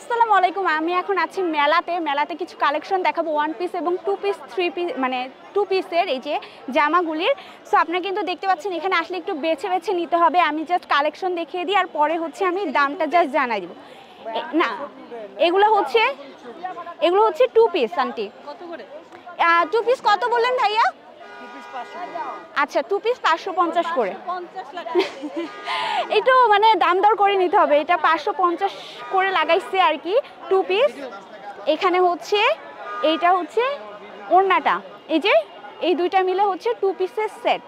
আসসালামু আলাইকুম। আমি এখন আছি মেলাতে কিছু কালেকশন দেখাবো ওয়ান পিস এবং টু পিস থ্রি পিস মানে টু পিসের এই যে জামাগুলির। সো আপনারা কিন্তু দেখতে পাচ্ছেন এখানে আসলে একটু বেছে বেছে নিতে হবে। আমি জাস্ট কালেকশন দেখিয়ে দিই আর পরে হচ্ছে আমি দামটা জাস্ট জানাই দিব। না এগুলো হচ্ছে টু পিস। আন্টি কত করে? টু পিস কত বললেন ভাইয়া? আচ্ছা টু পিস 550 করে। 50 টাকা একটু মানে দাম দর করে নিতে হবে। এটা 550 করে লাগাইছে আর কি টু পিস। এখানে হচ্ছে এইটা হচ্ছে ওড়নাটা, এই যে এই দুইটা মিলে হচ্ছে টু পিসের সেট।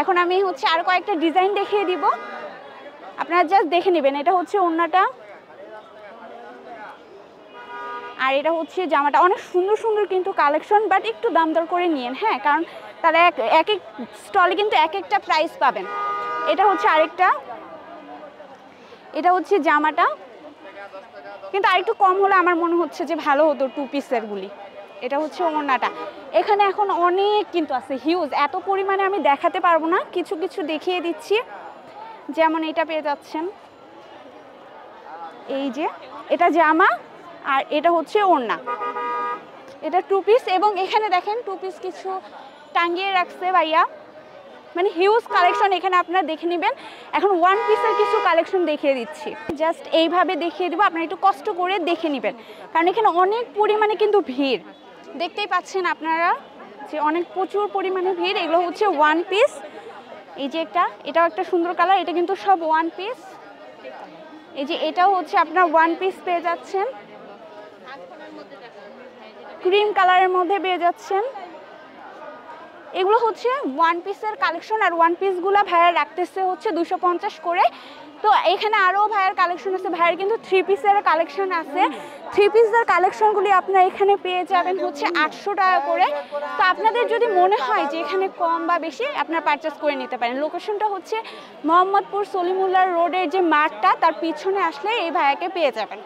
এখন আমি হচ্ছে আর কয়েকটা ডিজাইন দেখিয়ে দিব, আপনারা জাস্ট দেখে নেবেন। এটা হচ্ছে ওড়নাটা আর এটা হচ্ছে জামাটা। অনেক সুন্দর সুন্দর কিন্তু কালেকশন, বাট একটু দাম দর করে নিয়েন, হ্যাঁ, কারণ তারা এক এক স্টলে কিন্তু এক একটা প্রাইস পাবেন। এটা হচ্ছে আরেকটা, এটা হচ্ছে জামাটা, কিন্তু আরেকটু কম হলে আমার মনে হচ্ছে যে ভালো হতো টু পিসেরগুলি। এটা হচ্ছে ওড়নাটা। এখানে এখন অনেক কিন্তু আছে, হিউজ, এত পরিমাণে আমি দেখাতে পারবো না, কিছু কিছু দেখিয়ে দিচ্ছি। যেমন এটা পেয়ে যাচ্ছেন, এই যে এটা জামা আর এটা হচ্ছে ওড়না, এটা টু পিস। এবং এখানে দেখেন টু পিস কিছু টাঙ্গিয়ে রাখছে ভাইয়া, মানে হিউজ কালেকশন এখানে আপনারা দেখে নেবেন। এখন ওয়ান পিসের কিছু কালেকশন দেখিয়ে দিচ্ছি, জাস্ট এইভাবে দেখিয়ে দেবো, আপনারা একটু কষ্ট করে দেখে নেবেন, কারণ এখানে অনেক পরিমাণে কিন্তু ভিড় দেখতেই পাচ্ছেন আপনারা যে অনেক প্রচুর পরিমাণে ভিড়। এগুলো হচ্ছে ওয়ান পিস, এই যে এটাও একটা সুন্দর কালার, এটা কিন্তু সব ওয়ান পিস। এই যে এটাও হচ্ছে আপনার ওয়ান পিস পেয়ে যাচ্ছেন, ক্রিম কালারের মধ্যে পেয়ে যাচ্ছেন। এগুলো হচ্ছে ওয়ান পিসের কালেকশন, আর ওয়ান পিসগুলো ভাইয়া রাখতেছে হচ্ছে 250 করে। তো এখানে আরও ভাইয়ের কালেকশন আছে, ভাইয়ের কিন্তু থ্রি পিসের কালেকশন আছে। থ্রি পিসের কালেকশনগুলি আপনারা এখানে পেয়ে যাবেন হচ্ছে 800 টাকা করে। তো আপনাদের যদি মনে হয় যে এখানে কম বা বেশি, আপনারা পারচেস করে নিতে পারেন। লোকেশনটা হচ্ছে মোহাম্মদপুর সলিমুল্লাহ রোডের যে মাঠটা, তার পিছনে আসলে এই ভাইয়াকে পেয়ে যাবেন।